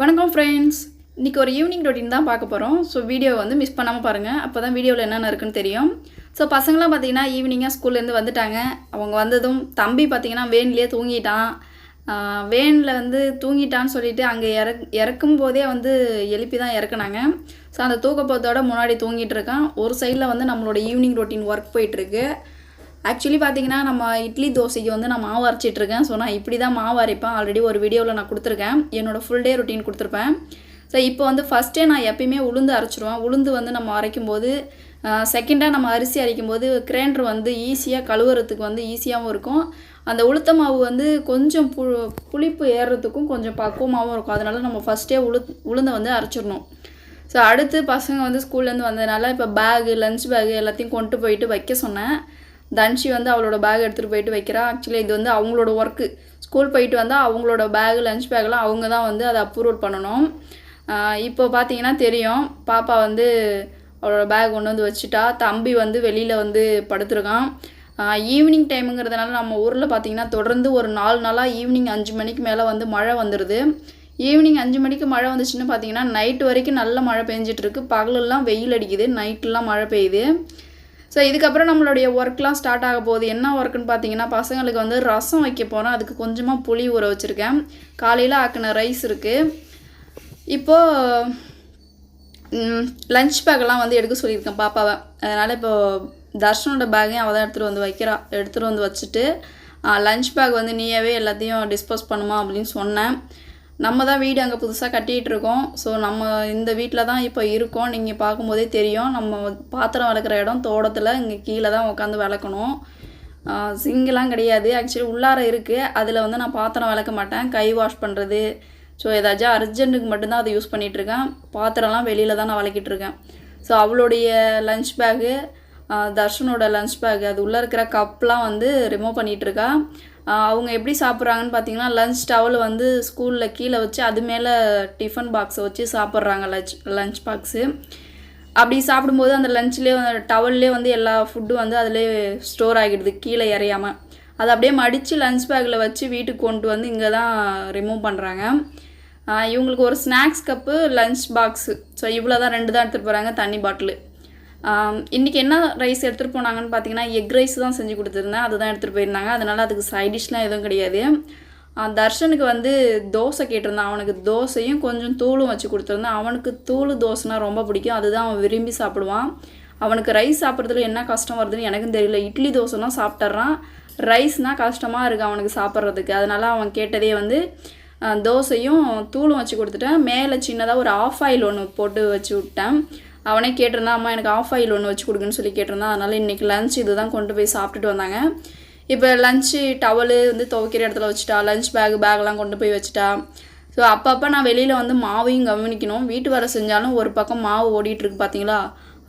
வணக்கம் ஃப்ரெண்ட்ஸ். இன்றைக்கி ஒரு ஈவினிங் ரொட்டீன் தான் பார்க்க போகிறோம். ஸோ வீடியோ வந்து மிஸ் பண்ணாமல் பாருங்கள். அப்போ தான் வீடியோவில் என்னென்ன இருக்குன்னு தெரியும். ஸோ பசங்களாம் பார்த்திங்கன்னா ஈவினிங்காக ஸ்கூல்லேருந்து வந்துட்டாங்க. அவங்க வந்ததும் தம்பி பார்த்திங்கன்னா வேன்லேயே தூங்கிட்டான். வேனில் வந்து தூங்கிட்டான்னு சொல்லிவிட்டு அங்கே இறக்கும் போதே வந்து எழுப்பி தான் இறக்குனாங்க. ஸோ அந்த தூக்கப்பத்தோட முன்னாடி தூங்கிட்டு இருக்கான். ஒரு சைடில் வந்து நம்மளோட ஈவினிங் ரொட்டீன் ஒர்க் போயிட்டுருக்கு. ஆக்சுவலி பார்த்திங்கன்னா நம்ம இட்லி தோசைக்கு வந்து நான் மாவு அரைச்சிட்ருக்கேன். ஸோ நான் இப்படி தான் மாவு அரைப்பேன். ஆல்ரெடி ஒரு வீடியோவில் நான் கொடுத்துருக்கேன். என்னோடய ஃபுல் டே ரொட்டீன் கொடுத்துருப்பேன். ஸோ இப்போ வந்து ஃபஸ்ட்டே நான் எப்பயுமே உளுந்து அரைச்சிடுவேன். உளுந்து வந்து நம்ம அரைக்கும்போது செகண்டாக நம்ம அரிசி அரைக்கும்போது கிரைண்டர் வந்து ஈஸியாக கழுவுறதுக்கு வந்து ஈஸியாகவும் இருக்கும். அந்த உளுத்த மாவு வந்து கொஞ்சம் புளிப்பு ஏறுறதுக்கும் கொஞ்சம் பக்குவமாகவும் இருக்கும். அதனால் நம்ம ஃபஸ்ட்டே உளுந்தை வந்து அரைச்சிடணும். ஸோ அடுத்து பசங்க வந்து ஸ்கூல்லேருந்து வந்ததுனால இப்போ பேகு லஞ்ச் பேகு எல்லாத்தையும் கொண்டு போயிட்டு வைக்க சொன்னேன். தன்ஷி வந்து அவளோட பேக் எடுத்துகிட்டு போயிட்டு வைக்கிறா. ஆக்சுவலி இது வந்து அவங்களோட ஒர்க்கு. ஸ்கூல் போயிட்டு வந்தால் அவங்களோட பேகு லஞ்ச் பேக்கெலாம் அவங்க தான் வந்து அதை அப்ரூவல் பண்ணணும். இப்போ பார்த்தீங்கன்னா தெரியும், பாப்பா வந்து அவளோட பேக் கொண்டு வந்து வச்சுட்டா. தம்பி வந்து வெளியில் வந்து படுத்துருக்கான். ஈவினிங் டைமுங்கிறதுனால நம்ம ஊரில் பார்த்திங்கன்னா தொடர்ந்து ஒரு 4 நாளாக ஈவினிங் 5 மணிக்கு மேலே வந்து மழை வந்துடுது. ஈவினிங் 5 மணிக்கு மழை வந்துச்சுன்னு பார்த்தீங்கன்னா நைட்டு வரைக்கும் நல்ல மழை பெஞ்சிட்ருக்கு. பகலெல்லாம் வெயில் அடிக்குது, நைட்டெலாம் மழை பெய்யுது. ஸோ இதுக்கப்புறம் நம்மளுடைய ஒர்க்லாம் ஸ்டார்ட் ஆக போகுது. என்ன ஒர்க்குன்னு பார்த்தீங்கன்னா பசங்களுக்கு வந்து ரசம் வைக்க போகிறோம். அதுக்கு கொஞ்சமாக புளி ஊற வச்சுருக்கேன். காலையில் ஆக்கின ரைஸ் இருக்குது. இப்போது லஞ்ச் பேக்கெல்லாம் வந்து எடுக்க சொல்லியிருக்கேன் பாப்பாவை. அதனால் இப்போது தர்ஷனோட பேக்கையும் அவள் தான் எடுத்துகிட்டு வந்து வச்சுட்டு லஞ்ச் பேக் வந்து நீயாவே எல்லாத்தையும் டிஸ்போஸ் பண்ணுமா அப்படின்னு சொன்னேன். நம்ம தான் வீடு அங்கே புதுசாக கட்டிகிட்ருக்கோம். ஸோ நம்ம இந்த வீட்டில் தான் இப்போ இருக்கோம். நீங்கள் பார்க்கும்போதே தெரியும், நம்ம பாத்திரம் விளக்குற இடம் தோட்டத்தில். இங்கே கீழே தான் உட்காந்து விளக்கணும். சிங்கெலாம் கிடையாது. ஆக்சுவலி உள்ளார இருக்குது. அதில் வந்து நான் பாத்திரம் விளக்க மாட்டேன். கை வாஷ் பண்ணுறது, ஸோ ஏதாச்சும் அர்ஜென்ட்டுக்கு மட்டும்தான் அதை யூஸ் பண்ணிகிட்ருக்கேன். பாத்திரம்லாம் வெளியில் தான் நான் விளக்கிட்டுருக்கேன். ஸோ அவளுடைய லஞ்ச் பேகு, தர்ஷனோட லஞ்ச் பேக், அது உள்ளே இருக்கிற கப்லாம் வந்து ரிமூவ் பண்ணிகிட்ருக்கா. அவங்க எப்படி சாப்பிட்றாங்கன்னு பார்த்தீங்கன்னா லஞ்ச் டவல் வந்து ஸ்கூலில் கீழே வச்சு அது மேலே டிஃபன் பாக்ஸை வச்சு சாப்பிட்றாங்க. லஞ்ச் பாக்ஸு அப்படி சாப்பிடும்போது அந்த லஞ்ச்லேயே டவல்லே வந்து எல்லா ஃபுட்டும் வந்து அதிலே ஸ்டோர் ஆகிடுது கீழே இறையாமல். அதை அப்படியே மடித்து லஞ்ச் பேக்கில் வச்சு வீட்டுக்கு கொண்டு வந்து இங்கே தான் ரிமூவ் பண்ணுறாங்க. இவங்களுக்கு ஒரு snacks cup, lunch box, so இவ்வளோ தான் 2 தான் எடுத்துகிட்டு போகிறாங்க. தண்ணி பாட்டிலு. இன்றைக்கி என்ன ரைஸ் எடுத்துகிட்டு போனாங்கன்னு பார்த்தீங்கன்னா எக் ரைஸ் தான் செஞ்சு கொடுத்துருந்தேன். அதுதான் எடுத்துகிட்டு போயிருந்தாங்க. அதனால் அதுக்கு சைடிஷ்லாம் எதுவும் கிடையாது. தர்ஷனுக்கு வந்து தோசை கேட்டிருந்தான். அவனுக்கு தோசையும் கொஞ்சம் தூளும் வச்சு கொடுத்துருந்தேன். அவனுக்கு தூள் தோசைனா ரொம்ப பிடிக்கும். அதுதான் அவன் விரும்பி சாப்பிடுவான். அவனுக்கு ரைஸ் சாப்பிட்றதுல என்ன கஷ்டம் வருதுன்னு எனக்கும் தெரியல. இட்லி தோசைனா சாப்பிட்றான், ரைஸ்னால் கஷ்டமாக இருக்குது அவனுக்கு சாப்பிட்றதுக்கு. அதனால் அவன் கேட்டதே வந்து தோசையும் தூளும் வச்சு கொடுத்துட்டேன். மேலே சின்னதாக ஒரு ஆஃப் ஆயில் ஒன்று போட்டு வச்சு விட்டேன். அவனே கேட்டிருந்தான், அம்மா எனக்கு ஆஃப் ஆயில் ஒன்று வச்சு கொடுக்குன்னு சொல்லி கேட்டிருந்தான். அதனால் இன்றைக்கி லஞ்ச் இது தான் கொண்டு போய் சாப்பிட்டுட்டு வந்தாங்க. இப்போ லஞ்சு டவலு வந்து துவைக்கிற இடத்துல வச்சுட்டா. லஞ்ச் பேக்லாம் கொண்டு போய் வச்சுட்டா. ஸோ அப்பப்போ நான் வெளியில் வந்து மாவையும் கவனிக்கணும். வீட்டு வேலை செஞ்சாலும் ஒரு பக்கம் மாவு ஓடிட்டுருக்கு பார்த்தீங்களா,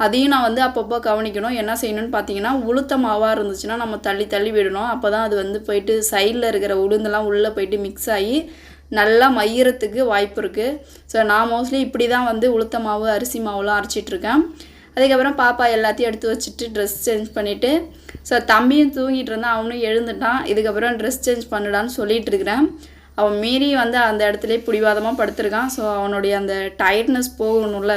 அதையும் நான் வந்து அப்பப்போ கவனிக்கணும். என்ன செய்யணும்னு பார்த்தீங்கன்னா உளுத்த மாவாக இருந்துச்சுன்னா நம்ம தள்ளி விடணும். அப்போ தான் அது வந்து போயிட்டு சைடில் இருக்கிற உளுந்தெல்லாம் உள்ளே போயிட்டு மிக்ஸ் ஆகி நல்லா மையறதுக்கு வாய்ப்பு இருக்குது. ஸோ நான் மோஸ்ட்லி இப்படி தான் வந்து உளுத்த மாவு, அரிசி மாவுலாம் அரைச்சிட்ருக்கேன். அதுக்கப்புறம் பாப்பா எல்லாத்தையும் எடுத்து வச்சுட்டு ட்ரெஸ் சேஞ்ச் பண்ணிவிட்டு, ஸோ தம்பியும் தூங்கிட்டு இருந்தான், அவனும் எழுந்துட்டான். இதுக்கப்புறம் ட்ரெஸ் சேஞ்ச் பண்ணிடான்னு சொல்லிகிட்டு இருக்கிறேன். அவன் மீறி வந்து அந்த இடத்துலேயே பிடிவாதமாக படுத்துருக்கான். ஸோ அவனுடைய அந்த டயர்ட்னஸ் போகணும்ல,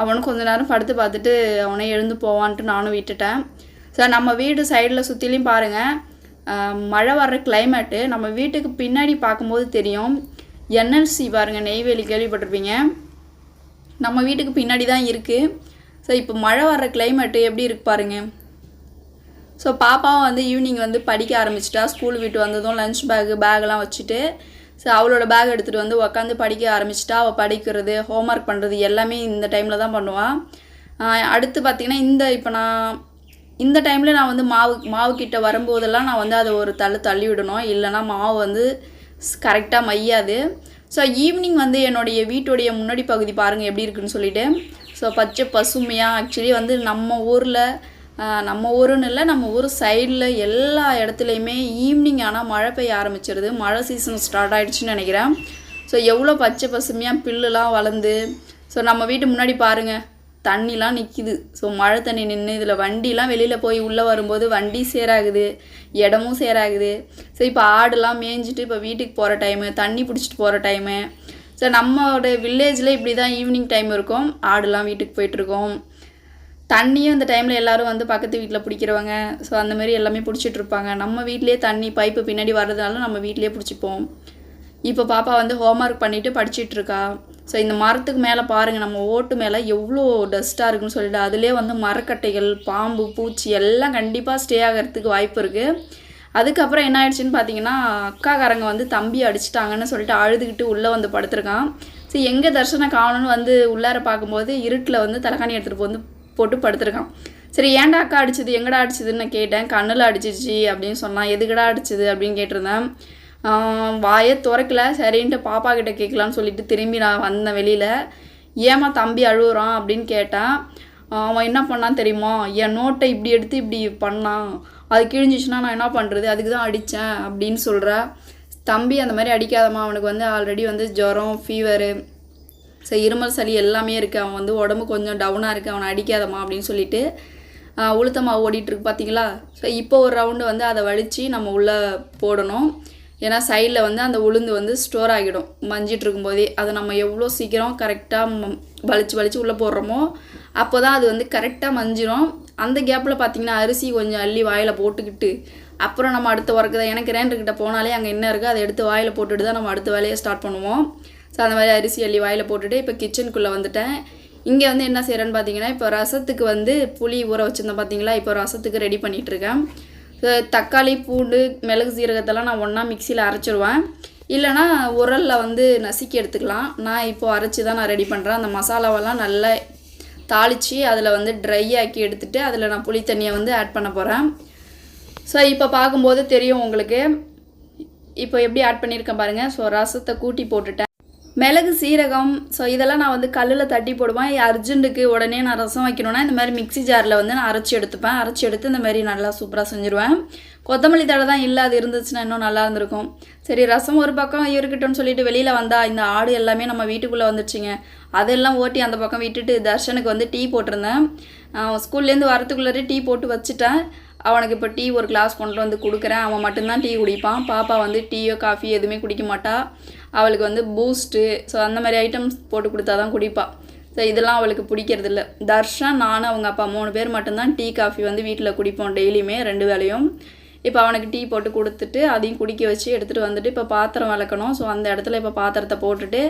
அவனும் கொஞ்ச நேரம் படுத்து பார்த்துட்டு அவனே எழுந்து போவான்ட்டு நானும் விட்டுட்டேன். ஸோ நம்ம வீடு சைடில் சுற்றிலையும் பாருங்கள், மழை வர்ற கிளைமேட்டு. நம்ம வீட்டுக்கு பின்னாடி பார்க்கும்போது தெரியும், என்எல்சி பாருங்கள், நெய்வேலி கேள்விப்பட்டிருப்பீங்க. நம்ம வீட்டுக்கு பின்னாடி தான் இருக்குது. ஸோ இப்போ மழை வர்ற கிளைமேட்டு எப்படி இருக்கு பாருங்கள். ஸோ பாப்பாவும் வந்து ஈவினிங் வந்து படிக்க ஆரம்பிச்சிட்டா. ஸ்கூல் விட்டு வந்ததும் லஞ்ச் பேக்லாம் வச்சுட்டு ஸோ அவளோட பேக் எடுத்துகிட்டு வந்து உட்காந்து படிக்க ஆரம்பிச்சிட்டா. அவள் படிக்கிறது, ஹோம்ஒர்க் பண்ணுறது எல்லாமே இந்த டைமில் தான் பண்ணுவாள். அடுத்து பார்த்திங்கன்னா இப்போ நான் இந்த டைமில் நான் வந்து மாவு கிட்ட வரும்போதெல்லாம் நான் வந்து அதை ஒரு தள்ளி விடணும். இல்லைனா மாவு வந்து கரெக்டாக மையாது. ஸோ ஈவினிங் வந்து என்னுடைய வீட்டுடைய முன்னாடி பகுதி பாருங்கள் எப்படி இருக்குன்னு சொல்லிவிட்டு. ஸோ பச்சை பசுமையாக. ஆக்சுவலி வந்து நம்ம ஊருன்னு இல்லை, நம்ம ஊர் சைடில் எல்லா இடத்துலையுமே ஈவினிங் ஆனால் மழை பெய்ய ஆரம்பிச்சிருது. மழை சீசன் ஸ்டார்ட் ஆகிடுச்சின்னு நினைக்கிறேன். ஸோ எவ்வளோ பச்சை பசுமையாக பில்லுலாம் வளர்ந்து. ஸோ நம்ம வீட்டு முன்னாடி பாருங்கள், தண்ணிலாம் நிற்கிது. ஸோ மழை தண்ணி நின்று இதில் வண்டிலாம் வெளியில் போய் உள்ளே வரும்போது வண்டி சேராகுது, இடமும் சேராகுது. ஸோ இப்போ ஆடுலாம் மேய்ஞ்சிட்டு இப்போ வீட்டுக்கு போகிற டைமு, தண்ணி பிடிச்சிட்டு போகிற டைமு. ஸோ நம்மளோட வில்லேஜில் இப்படி தான் ஈவினிங் டைம் இருக்கும். ஆடுலாம் வீட்டுக்கு போயிட்டுருக்கோம். தண்ணியும் இந்த டைமில் எல்லோரும் வந்து பக்கத்து வீட்டில் பிடிக்கிறவங்க, ஸோ அந்தமாரி எல்லாமே பிடிச்சிட்ருப்பாங்க. நம்ம வீட்டிலே தண்ணி பைப்பு பின்னாடி வர்றதுனால நம்ம வீட்டிலே பிடிச்சிப்போம். இப்போ பாப்பா வந்து ஹோம்ஒர்க் பண்ணிவிட்டு படிச்சிட்ருக்கா. ஸோ இந்த மரத்துக்கு மேலே பாருங்கள், நம்ம ஓட்டு மேலே எவ்வளோ டஸ்ட்டாக இருக்குன்னு சொல்லிட்டு அதிலே வந்து மரக்கட்டைகள், பாம்பு, பூச்சி எல்லாம் கண்டிப்பாக ஸ்டே ஆகிறதுக்கு வாய்ப்பு இருக்குது. அதுக்கப்புறம் என்ன ஆயிடுச்சுன்னு பார்த்தீங்கன்னா, அக்காக்காரங்க வந்து தம்பி அடிச்சிட்டாங்கன்னு சொல்லிட்டு அழுதுகிட்டு உள்ளே வந்து படுத்துருக்கான். ஸோ எங்கே தர்ஷனை காணணும்னு வந்து உள்ளார பார்க்கும்போது இருட்டில் வந்து தலைக்காணி எடுத்துகிட்டு வந்து போட்டு படுத்துருக்கான். சரி, ஏன்டா அக்கா அடிச்சது, எங்கடா அடிச்சதுன்னு நான் கேட்டேன். கண்ணில் அடிச்சிச்சு அப்படின்னு சொன்னான். எதுக்கடா அடிச்சது அப்படின்னு கேட்டிருந்தேன். வாயை திறக்கல. சரின்ட்டு பாப்பா கிட்ட கேட்கலான்னு சொல்லிட்டு திரும்பி நான் வந்தேன் வெளியில். ஏமா தம்பி அழுகுறான் அப்படின்னு கேட்டேன். அவன் என்ன பண்ணான் தெரியுமா, என் நோட்டை இப்படி எடுத்து இப்படி பண்ணான், அது கிழிஞ்சிச்சுன்னா நான் என்ன பண்ணுறது, அதுக்கு தான் அடித்தேன் அப்படின்னு சொல்கிறா. தம்பி அந்த மாதிரி அடிக்காதம்மா, அவனுக்கு வந்து ஆல்ரெடி வந்து ஜுரம், ஃபீவரு, ஸோ இருமல், சளி எல்லாமே இருக்குது, அவன் வந்து உடம்பு கொஞ்சம் டவுனாக இருக்குது, அவனை அடிக்காதம்மா அப்படின்னு சொல்லிட்டு உளுத்த மாவு ஓடிட்டுருக்கு பார்த்தீங்களா. ஸோ இப்போ ஒரு ரவுண்டு வந்து அதை வலித்து நம்ம உள்ளே போடணும். ஏன்னா சைடில் வந்து அந்த உளுந்து வந்து ஸ்டோர் ஆகிடும் மஞ்சிட்டு இருக்கும்போதே. அதை நம்ம எவ்வளோ சீக்கிரம் கரெக்டாக வலித்து உள்ளே போடுறோமோ அப்போ தான் அது வந்து கரெக்டாக மஞ்சிடும். அந்த கேப்பில் பார்த்திங்கன்னா அரிசி கொஞ்சம் அள்ளி வாயில் போட்டுக்கிட்டு அப்புறம் நம்ம அடுத்த ஒர்க்கு தான். எனக்கு கிரைண்டர்கிட்ட போனாலே அங்கே என்ன இருக்குது அதை எடுத்து வாயில் போட்டுட்டு தான் நம்ம அடுத்த வேலையை ஸ்டார்ட் பண்ணுவோம். ஸோ அந்த மாதிரி அரிசி அள்ளி வாயில் போட்டுட்டு இப்போ கிச்சனுக்குள்ளே வந்துட்டேன். இங்கே வந்து என்ன செய்கிறேன்னு பார்த்தீங்கன்னா, இப்போ ரசத்துக்கு வந்து புளி ஊற வச்சுருந்தேன் பார்த்தீங்களா, இப்போ ரசத்துக்கு ரெடி பண்ணிகிட்ருக்கேன். தக்காளி, பூண்டு, மிளகு, சீரகத்தெல்லாம் நான் ஒன்றா மிக்சியில் அரைச்சிடுவேன். இல்லைனா உரலில் வந்து நசுக்கி எடுத்துக்கலாம். நான் இப்போது அரைச்சி தான் நான் ரெடி பண்ணுறேன். அந்த மசாலாவெல்லாம் நல்லா தாளித்து அதில் வந்து ட்ரை ஆக்கி எடுத்துகிட்டு அதில் நான் புளி தண்ணியை வந்து ஆட் பண்ண போகிறேன். ஸோ இப்போ பார்க்கும்போது தெரியும் உங்களுக்கு இப்போ எப்படி ஆட் பண்ணியிருக்கேன் பாருங்கள். ஸோ ரசத்தை கூட்டி போட்டுட்டேன். மிளகு, சீரகம், ஸோ இதெல்லாம் நான் வந்து கல்லில் தட்டி போடுவேன். அர்ஜென்ட்டுக்கு உடனே நான் ரசம் வைக்கணுன்னா இந்த மாதிரி மிக்ஸி ஜாரில் வந்து நான் அரைச்சி எடுத்துப்பேன். அரைச்சி எடுத்து இந்த மாதிரி நல்லா சூப்பராக செஞ்சுருவேன். கொத்தமல்லி தழை தான் இல்லை, அது இருந்துச்சுன்னா இன்னும் நல்லா இருந்திருக்கும். சரி, ரசம் ஒரு பக்கம் இருக்கட்டும்னு சொல்லிட்டு வெளியில் வந்தால் இந்த ஆடு எல்லாமே நம்ம வீட்டுக்குள்ளே வந்துடுச்சிங்க. அதெல்லாம் ஓட்டி அந்த பக்கம் விட்டுட்டு தர்ஷனுக்கு வந்து டீ போட்டிருந்தேன். ஸ்கூல்லேருந்து வரத்துக்குள்ளே டீ போட்டு வச்சுட்டேன். அவனுக்கு இப்போ டீ ஒரு கிளாஸ் கொண்டு வந்து கொடுக்குறேன். அவன் மட்டும்தான் டீ குடிப்பான். பாப்பா வந்து டீயோ காஃபி எதுவுமே குடிக்க மாட்டா. அவளுக்கு வந்து பூஸ்ட்டு, ஸோ அந்த மாதிரி ஐட்டம்ஸ் போட்டு கொடுத்தா தான் குடிப்பாள். ஸோ இதெல்லாம் அவளுக்கு பிடிக்கிறதில்ல. தர்ஷன், நான், அவங்க அப்பா 3 பேர் மட்டும்தான் டீ காஃபி வந்து வீட்டில் குடிப்போம் டெய்லியுமே 2 வேளையும். இப்போ அவனுக்கு டீ போட்டு கொடுத்துட்டு அதையும் குடிக்க வச்சு எடுத்துகிட்டு வந்துட்டு இப்போ பாத்திரம் விளக்கணும். ஸோ அந்த இடத்துல இப்போ பாத்திரத்தை போட்டுட்டு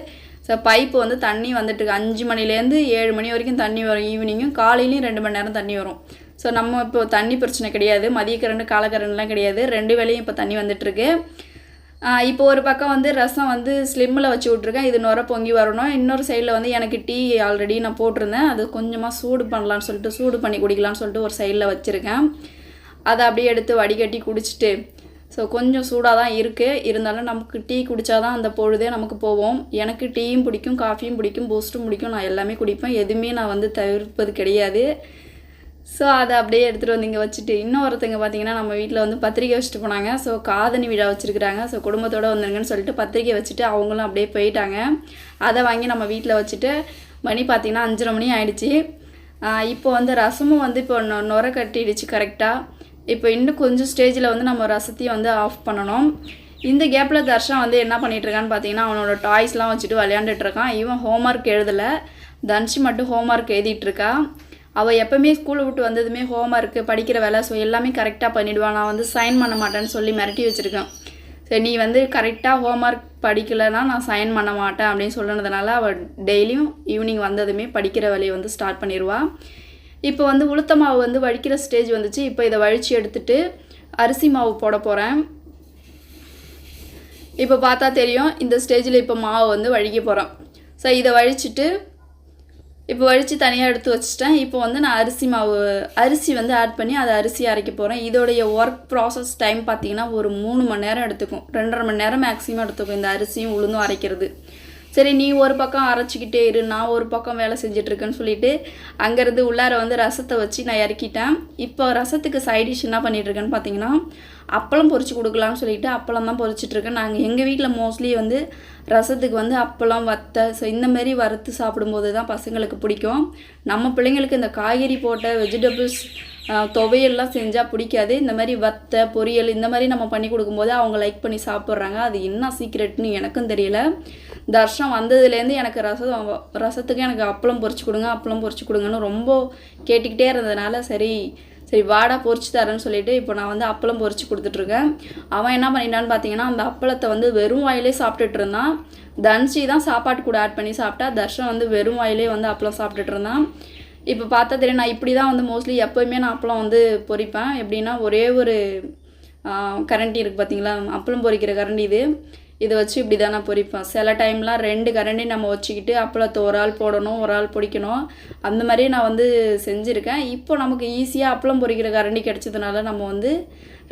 ஸோ பைப்பு வந்து தண்ணி வந்துட்டுருக்கு. 5 மணிலேருந்து 7 மணி வரைக்கும் தண்ணி வரும். ஈவினிங்கும் காலையிலையும் 2 மணி நேரம் தண்ணி வரும். ஸோ நம்ம இப்போ தண்ணி பிரச்சனை கிடையாது. மதிய கரண்டு, காலக்கரண்டுலாம் கிடையாது. 2 வேளையும் இப்போ தண்ணி வந்துட்டுருக்கு. இப்போ ஒரு பக்கம் வந்து ரசம் வந்து ஸ்லிம்மில் வச்சு விட்ருக்கேன். இது நுர பொங்கி வரணும். இன்னொரு சைடில் வந்து எனக்கு டீ ஆல்ரெடி நான் போட்டிருந்தேன். அது கொஞ்சமாக சூடு பண்ணலான்னு சொல்லிட்டு, சூடு பண்ணி குடிக்கலான்னு சொல்லிட்டு ஒரு சைடில் வச்சுருக்கேன். அதை அப்படியே எடுத்து வடிகட்டி குடிச்சிட்டு, ஸோ கொஞ்சம் சூடாக தான் இருக்குது. இருந்தாலும் நமக்கு டீ குடித்தா தான் அந்த பொழுதே நமக்கு போவோம். எனக்கு டீயும் பிடிக்கும், காஃபியும் பிடிக்கும், பூஸ்ட்டும் பிடிக்கும். நான் எல்லாமே குடிப்பேன். எதுவுமே நான் வந்து தவிர்ப்பது கிடையாது. ஸோ அதை அப்படியே எடுத்துகிட்டு வந்து இங்கே வச்சுட்டு, இன்னொருத்தங்க பார்த்தீங்கன்னா நம்ம வீட்டில் வந்து பத்திரிக்கை வச்சுட்டு போனாங்க. ஸோ காதணி விழா வச்சுருக்குறாங்க. ஸோ குடும்பத்தோடு வந்துருங்கன்னு சொல்லிட்டு பத்திரிக்கை வச்சுட்டு அவங்களும் அப்படியே போயிட்டாங்க. அதை வாங்கி நம்ம வீட்டில் வச்சுட்டு மணி பார்த்திங்கன்னா 5:30 மணி ஆகிடுச்சி. இப்போ வந்து ரசமும் வந்து இப்போ நுர கட்டிடுச்சு கரெக்டாக. இப்போ இன்னும் கொஞ்சம் ஸ்டேஜில் வந்து நம்ம ரசத்தையும் வந்து ஆஃப் பண்ணணும். இந்த கேப்பில் தர்ஷன் வந்து என்ன பண்ணிகிட்ருக்கான்னு பார்த்தீங்கன்னா அவனோட டாய்ஸ்லாம் வச்சுட்டு விளையாண்டுட்ருக்கான். இவன் ஹோம்ஒர்க் எழுதலை, தன்ஷி மட்டும் ஹோம்ஒர்க் எழுதிட்டுருக்கா. அவள் எப்போவுமே ஸ்கூலை விட்டு வந்ததுமே ஹோம்ஒர்க்கு, படிக்கிற வேலை, ஸோ எல்லாமே கரெக்டாக பண்ணிவிடுவான். நான் வந்து சைன் பண்ண மாட்டேன்னு சொல்லி மிரட்டி வச்சுருக்கேன். சரி, நீ வந்து கரெக்டாக ஹோம்ஒர்க் படிக்கலைன்னா நான் சைன் பண்ண மாட்டேன் அப்படின்னு சொன்னதுனால அவள் டெய்லியும் ஈவினிங் வந்ததுமே படிக்கிற வேலையை வந்து ஸ்டார்ட் பண்ணிடுவாள். இப்போ வந்து உளுத்த மாவு வந்து வடிக்கிற ஸ்டேஜ் வந்துச்சு. இப்போ இதை வழித்து எடுத்துகிட்டு அரிசி மாவு போட போகிறேன். இப்போ பார்த்தா தெரியும் இந்த ஸ்டேஜில் இப்போ மாவு வந்து வழிக்க போகிறேன். ஸோ இதை வழிச்சிட்டு இப்போ வழித்து தனியாக எடுத்து வச்சுட்டேன். இப்போ வந்து நான் அரிசி வந்து ஆட் பண்ணி அதை அரிசி அரைக்க போகிறேன். இதோடைய ஒர்க் ப்ராசஸ் டைம் பார்த்திங்கன்னா ஒரு 3 மணி நேரம் எடுத்துக்கும். 2.5 மணி நேரம் மேக்ஸிமம் எடுத்துக்கும் இந்த அரிசியும் உளுந்தும் அரைக்கிறது. சரி, நீ ஒரு பக்கம் அரைச்சிக்கிட்டே இரு, நான் ஒரு பக்கம் வேலை செஞ்சிட்ருக்கேன்னு சொல்லிவிட்டு அங்கேருந்து உள்ளார வந்து ரசத்தை வச்சு நான் இறக்கிட்டேன். இப்போ ரசத்துக்கு சைடிஷ் என்ன பண்ணிகிட்ருக்கேன்னு பார்த்தீங்கன்னா அப்பளம் பொரிச்சு கொடுக்கலான்னு சொல்லிட்டு அப்பளம் தான் பொரிச்சிட்ருக்கேன். நாங்கள் எங்கள் வீட்டில் மோஸ்ட்லி வந்து ரசத்துக்கு வந்து அப்பளம், வத்தை, ஸோ இந்தமாரி வறுத்து சாப்பிடும்போது தான் பசங்களுக்கு பிடிக்கும். நம்ம பிள்ளைங்களுக்கு இந்த காய்கறி போட்ட வெஜிடபிள்ஸ் துவையெல்லாம் செஞ்சால் பிடிக்காது. இந்த மாதிரி வத்தை, பொரியல் இந்த மாதிரி நம்ம பண்ணி கொடுக்கும்போது அவங்க லைக் பண்ணி சாப்பிட்றாங்க. அது என்ன சீக்ரெட்னு எனக்கும் தெரியல. தர்ஷனம் வந்ததுலேருந்து எனக்கு ரசத்துக்கு எனக்கு அப்பளம் பொரிச்சு கொடுங்கன்னு ரொம்ப கேட்டுக்கிட்டே இருந்ததுனால சரி வாடா பொரிச்சு தரேன்னு சொல்லிட்டு இப்போ நான் வந்து அப்பளம் பொரிச்சு கொடுத்துட்ருக்கேன். அவன் என்ன பண்ணிட்டான்னு பார்த்தீங்கன்னா அந்த அப்பளத்தை வந்து வெறும் வாயிலே சாப்பிட்டுட்டு இருந்தான். தன்ஷி தான் சாப்பாட்டு கூட ஆட் பண்ணி சாப்பிட்டா, தர்ஷன் வந்து வெறும் வாயிலே வந்து அப்பளம் சாப்பிட்டுட்டு இருந்தான். இப்போ பார்த்தா தெரியும், நான் இப்படி தான் வந்து மோஸ்ட்லி எப்போயுமே நான் அப்பளம் வந்து பொரிப்பேன். எப்படின்னா ஒரே ஒரு கரண்டி இருக்குது பார்த்தீங்களா, அப்பளம் பொரிக்கிற கரண்டி இதை வச்சு இப்படி தான் நான் பொரிப்பேன். சில டைம்லாம் 2 கரண்டி நம்ம வச்சுக்கிட்டு அப்பளத்தை ஒரு ஆள் போடணும், ஒரு ஆள் பொரிக்கணும், அந்த மாதிரி நான் வந்து செஞ்சுருக்கேன். இப்போ நமக்கு ஈஸியாக அப்பளம் பொரிக்கிற கரண்டி கிடச்சதுனால நம்ம வந்து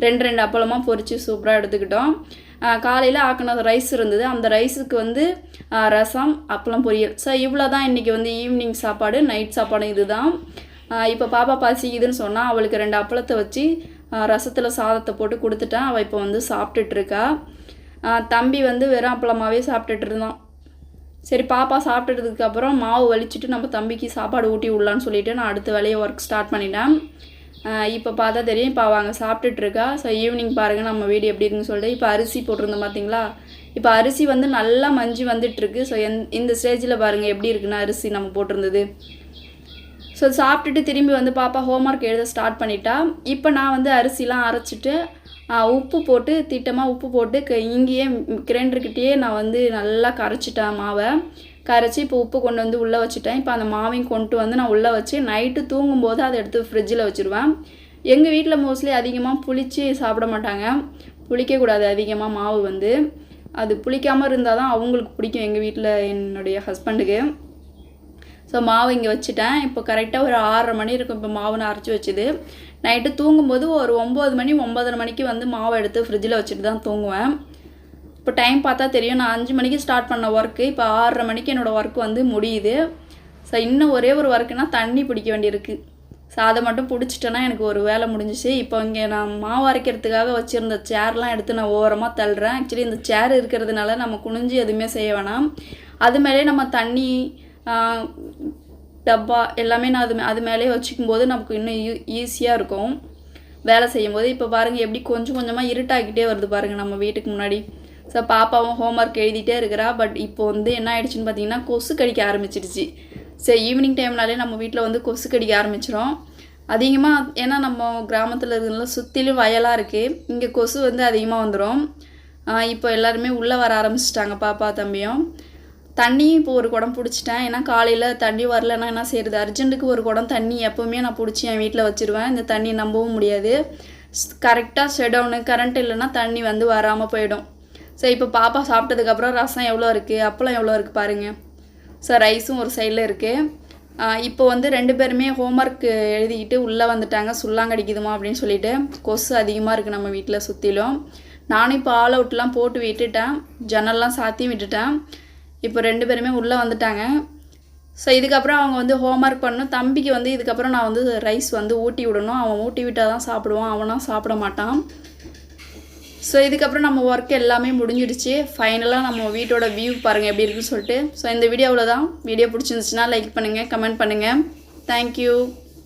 2 அப்பளமாக பொரித்து சூப்பராக எடுத்துக்கிட்டோம். காலையில் ஆக்கின ரைஸ் இருந்தது, அந்த ரைஸுக்கு வந்து ரசம் அப்பளம் பொரியல். ஸோ இவ்வளோ தான் இன்றைக்கி வந்து ஈவினிங் சாப்பாடு. நைட் சாப்பாடு இது தான். இப்போ பாப்பா பசிக்குதுன்னு சொன்னால் அவளுக்கு 2 அப்பளத்தை வச்சு ரசத்தில் சாதத்தை போட்டு கொடுத்துட்டேன். அவள் இப்போ வந்து சாப்பிட்டுட்ருக்கா. தம்பி வந்து வெறும் அப்பளமாகவே சாப்பிட்டுட்டு இருந்தான். சரி பாப்பா சாப்பிட்டதுக்கப்புறம் மாவு வலிச்சுட்டு நம்ம தம்பிக்கு சாப்பாடு ஊட்டி விடலான்னு சொல்லிவிட்டு நான் அடுத்த வேலையை ஒர்க் ஸ்டார்ட் பண்ணிட்டேன். இப்போ பார்த்தா தெரியும், இப்போ அவங்க சாப்பிட்டுட்ருக்கா. ஸோ ஈவினிங் பாருங்கள் நம்ம வீடு எப்படி இருக்குன்னு சொல்லிட்டு இப்போ அரிசி போட்டிருந்தோம் பார்த்தீங்களா. இப்போ அரிசி வந்து நல்லா மஞ்சி வந்துட்டுருக்கு. ஸோ இந்த ஸ்டேஜில் பாருங்கள் எப்படி இருக்குன்னா அரிசி நம்ம போட்டிருந்தது. ஸோ சாப்பிட்டுட்டு திரும்பி வந்து பாப்பா ஹோம்ஒர்க் எழுத ஸ்டார்ட் பண்ணிட்டா. இப்போ நான் வந்து அரிசிலாம் அரைச்சிட்டு உப்பு போட்டு திட்டமாக உப்பு போட்டு இங்கேயே கிரைண்டர்கிட்டயே நான் வந்து நல்லா கரைச்சிட்டேன் மாவை. கரைச்சி இப்போ உப்பு கொண்டு வந்து உள்ளே வச்சுட்டேன். இப்போ அந்த மாவையும் கொண்டு வந்து நான் உள்ளே வச்சு நைட்டு தூங்கும்போது அதை எடுத்து ஃப்ரிட்ஜில் வச்சுருவேன். எங்கள் வீட்டில் மோஸ்ட்லி அதிகமாக புளிச்சு சாப்பிட மாட்டாங்க. புளிக்கக்கூடாது அதிகமாக மாவு வந்து. அது புளிக்காமல் இருந்தால் தான் அவங்களுக்கு பிடிக்கும் எங்கள் வீட்டில் என்னுடைய ஹஸ்பண்டுக்கு. ஸோ மாவு இங்கே வச்சுட்டேன். இப்போ கரெக்டாக ஒரு 6:30 மணி இருக்கும் இப்போ மாவு நான் அரைச்சி வச்சுது. நைட்டு தூங்கும்போது ஒரு 9 மணி 9:30 மணிக்கு வந்து மாவை எடுத்து ஃப்ரிட்ஜில் வச்சுட்டு தான் தூங்குவேன். இப்போ டைம் பார்த்தா தெரியும், நான் 5 மணிக்கு ஸ்டார்ட் பண்ண ஒர்க்கு இப்போ 6:30 மணிக்கு என்னோடய ஒர்க் வந்து முடியுது. ஸோ இன்னும் ஒரே ஒரு ஒர்க்குனா தண்ணி பிடிக்க வேண்டியிருக்கு. ஸோ அதை மட்டும் பிடிச்சிட்டேன்னா எனக்கு ஒரு வேலை முடிஞ்சிச்சு. இப்போ இங்கே நான் மாவு அரைக்கிறதுக்காக வச்சுருந்த சேர்லாம் எடுத்து நான் ஓரமாக தள்ளுறேன். ஆக்சுவலி இந்த சேர் இருக்கிறதுனால நம்ம குனிஞ்சு எதுவுமே செய்ய வேணாம். அது மேலே நம்ம தண்ணி டப்பா எல்லாமே நான் அது மேலே வச்சுக்கும் போது நமக்கு இன்னும் ஈஸியாக இருக்கும் வேலை செய்யும்போது. இப்போ பாருங்கள் எப்படி கொஞ்சம் கொஞ்சமாக இருட்டாகிட்டே வருது பாருங்கள் நம்ம வீட்டுக்கு முன்னாடி. ஸோ பாப்பாவும் ஹோம்ஒர்க் எழுதிட்டே இருக்கிறா. பட் இப்போ வந்து என்ன ஆகிடுச்சின்னு பார்த்தீங்கன்னா கொசு கடிக்க ஆரம்பிச்சிடுச்சு. சரி ஈவினிங் டைம்னாலே நம்ம வீட்டில் வந்து கொசு கடிக்க ஆரம்பிச்சிடும் அதிகமாக. ஏன்னா நம்ம கிராமத்தில் இருக்கிறதுனால சுற்றிலும் வயலாக இருக்குது, இங்கே கொசு வந்து அதிகமாக வந்துடும். இப்போ எல்லாருமே உள்ளே வர ஆரம்பிச்சிட்டாங்க பாப்பா தம்பியும். தண்ணியும் இப்போ ஒரு குடம் பிடிச்சிட்டேன். ஏன்னா காலையில் தண்ணி வரலன்னா என்ன செய்யுது, அர்ஜென்ட்டுக்கு ஒரு குடம் தண்ணி எப்போவுமே நான் பிடிச்சி என் வீட்டில் வச்சுருவேன். இந்த தண்ணி நம்பவும் முடியாது, கரெக்டாக ஷெடவுனு கரண்ட் இல்லைன்னா தண்ணி வந்து வராமல் போயிடும். ஸோ இப்போ பாப்பா சாப்பிட்டதுக்கப்புறம் ரசம் எவ்வளோ இருக்குது, அப்பளம் எவ்வளோ இருக்குது பாருங்கள். ஸோ ரைஸும் ஒரு சைடில் இருக்குது. இப்போ வந்து 2 பேருமே ஹோம்ஒர்க் எழுதிக்கிட்டு உள்ளே வந்துட்டாங்க. சுல்லாங்கடிக்குதுமா அப்படின்னு சொல்லிட்டு. கொசு அதிகமாக இருக்குது நம்ம வீட்டில் சுற்றிலும். நானும் இப்போ ஆல் அவுட்லாம் போட்டு விட்டுட்டேன், ஜன்னல்லாம் சாத்தியும் விட்டுட்டேன். இப்போ 2 பேருமே உள்ளே வந்துட்டாங்க. ஸோ இதுக்கப்புறம் அவங்க வந்து ஹோம்ஒர்க் பண்ணணும். தம்பிக்கு வந்து இதுக்கப்புறம் நான் வந்து ரைஸ் வந்து ஊட்டி விடணும். அவன் ஊட்டி விட்டால் தான் சாப்பிடுவான், அவனாக சாப்பிட மாட்டான். ஸோ இதுக்கப்புறம் நம்ம ஒர்க் எல்லாமே முடிஞ்சிடுச்சு. ஃபைனலாக நம்ம வீட்டோட வியூ பாருங்கள் எப்படி இருக்குன்னு சொல்லிட்டு. ஸோ இந்த வீடியோவில் தான். வீடியோ பிடிச்சிருந்துச்சுன்னா லைக் பண்ணுங்கள், கமெண்ட் பண்ணுங்கள். தேங்க்யூ.